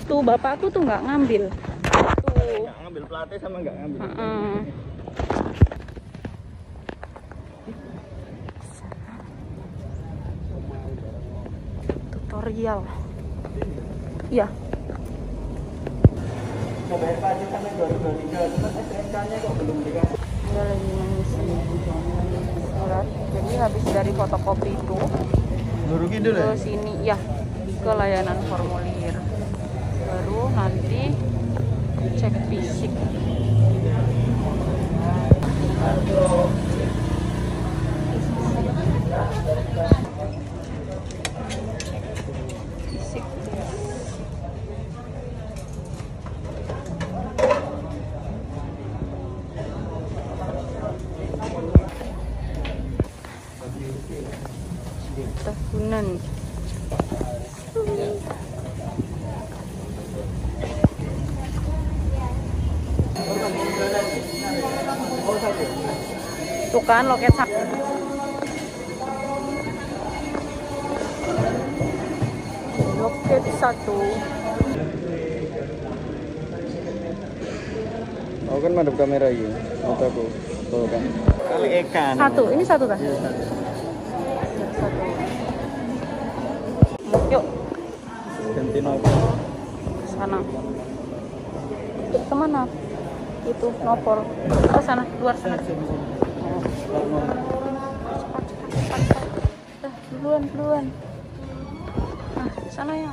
tuh bapakku tuh nggak ngambil. Tuh. Nggak ngambil platnya sama nggak ngambil. Tutorial. Iya. Mau bayar pajak sampai 2023, cuma STNK-nya kok belum dikasih. Dia lagi mengisi surat. Jadi habis dari fotokopi itu Lurus gitu ke sini ya, ke layanan formulir. Baru nanti cek fisik. Fisik. Tahunan. Tuh kan loket loket 1. Oh kan madep kamera ini, aku tuh kan. Kali ikan. Satu, ini satu kan? Iya, satu. Satu. Yuk, Ganti novel. sana. Kemana? Itu nopol. Oh sana, luar sana. Duluan. Nah, sana ya.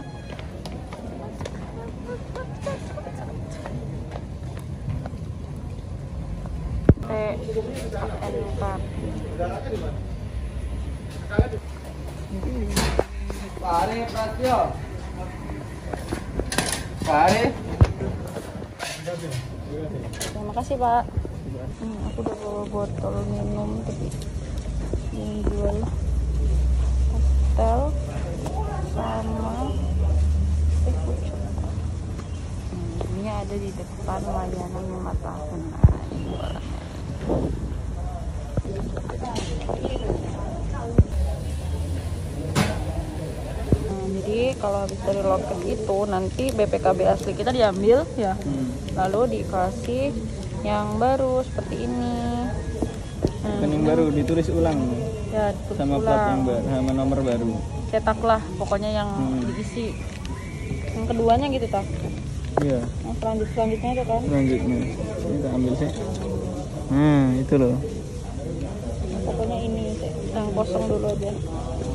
T4. Pare Pratyo. Pare. Terima kasih Pak. Aku udah bawa botol minum tapi yang jual pastel sama teh pucuk. Ini ada di depan layanan 5 tahun. Nah, ini jualannya. Jadi kalau habis dari loket itu nanti BPKB asli kita diambil ya, lalu dikasih yang baru seperti ini. Yang baru ditulis ulang Ya, ditulis sama ulang. plat yang baru, sama nomor baru. Cetak lah pokoknya yang diisi. Yang keduanya gitu tak? Iya. Yang selanjutnya itu kan? Selanjutnya kita ambil sih. Nah itu loh. Pokoknya ini yang kosong dulu aja.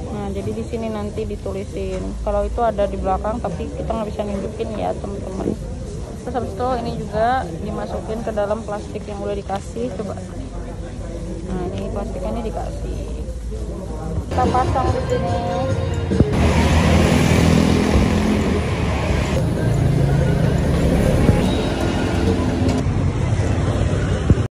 Nah jadi di sini nanti ditulisin. Kalau itu ada di belakang tapi kita nggak bisa nunjukin ya teman-teman. Terus habis itu ini juga dimasukin ke dalam plastik yang udah dikasih. Coba. Nah ini plastiknya ini dikasih. Kita pasang di sini.